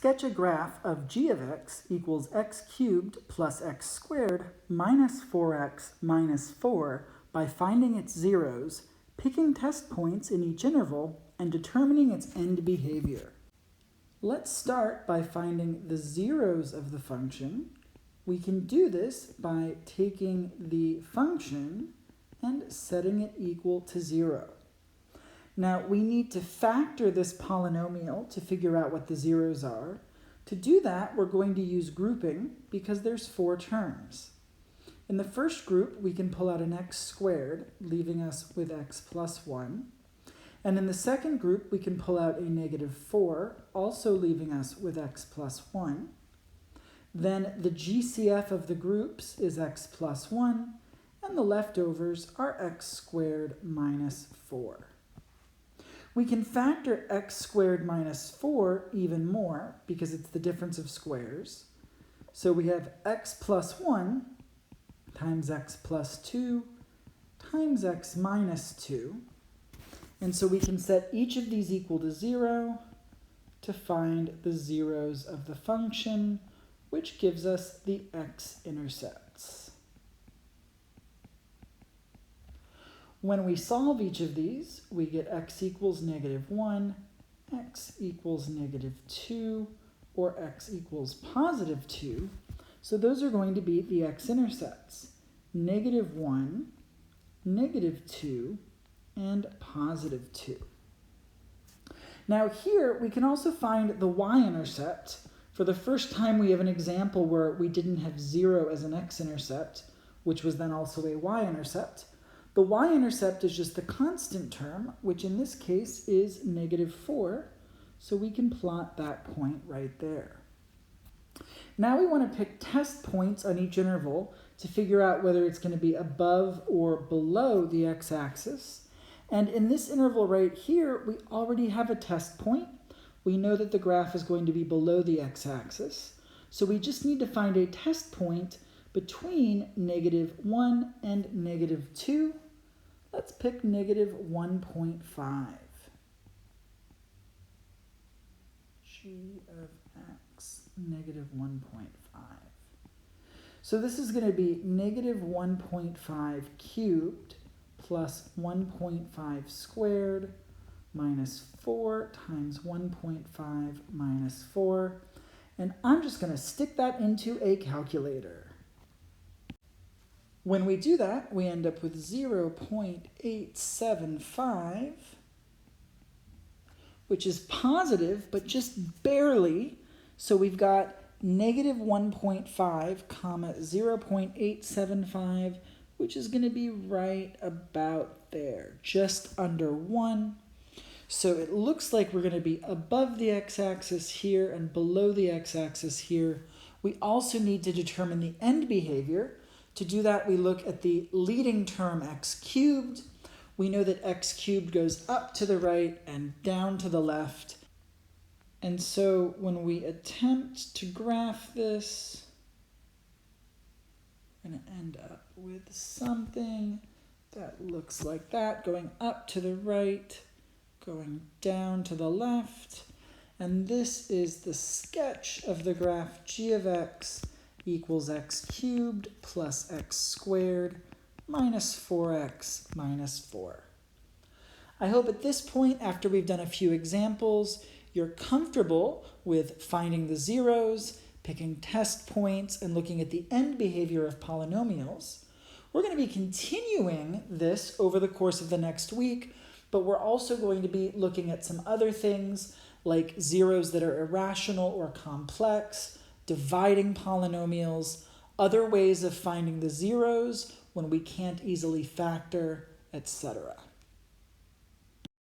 sketch a graph of g of x equals x cubed plus x squared minus 4x minus 4 by finding its zeros, picking test points in each interval, and determining its end behavior. Let's start by finding the zeros of the function. We can do this by taking the function and setting it equal to 0. Now, we need to factor this polynomial to figure out what the zeros are. To do that, we're going to use grouping because there's 4 terms. In the first group, we can pull out an x squared, leaving us with x plus 1. And in the second group, we can pull out a negative 4, also leaving us with x plus 1. Then the GCF of the groups is x plus 1, and the leftovers are x squared minus 4. We can factor x squared minus 4 even more because it's the difference of squares. So we have x plus 1 times x plus 2 times x minus 2. And so we can set each of these equal to 0 to find the zeros of the function, which gives us the x-intercepts. When we solve each of these, we get x equals negative 1, x equals negative 2, or x equals positive 2. So those are going to be the x-intercepts, negative 1, negative 2, and positive 2. Now here, we can also find the y-intercept. For the first time, we have an example where we didn't have 0 as an x-intercept, which was then also a y-intercept. The y-intercept is just the constant term, which in this case is negative 4, so we can plot that point right there. Now we want to pick test points on each interval to figure out whether it's going to be above or below the x-axis. And in this interval right here, we already have a test point. We know that the graph is going to be below the x-axis, so we just need to find a test point between negative 1 and negative 2. Let's pick negative 1.5. G of x, negative 1.5. So this is going to be negative 1.5 cubed plus 1.5 squared minus 4 times 1.5 minus 4. And I'm just going to stick that into a calculator. When we do that, we end up with 0.875, which is positive, but just barely. So we've got negative 1.5 comma 0.875, which is going to be right about there, just under 1. So it looks like we're going to be above the x-axis here and below the x-axis here. We also need to determine the end behavior. To do that, we look at the leading term x cubed. We know that x cubed goes up to the right and down to the left. And so when we attempt to graph this, we're going to end up with something that looks like that, going up to the right, going down to the left. And this is the sketch of the graph g of x equals x cubed plus x squared minus 4x minus 4. I hope at this point, after we've done a few examples, you're comfortable with finding the zeros, picking test points, and looking at the end behavior of polynomials. We're going to be continuing this over the course of the next week, but we're also going to be looking at some other things like zeros that are irrational or complex, dividing polynomials, other ways of finding the zeros when we can't easily factor, etc.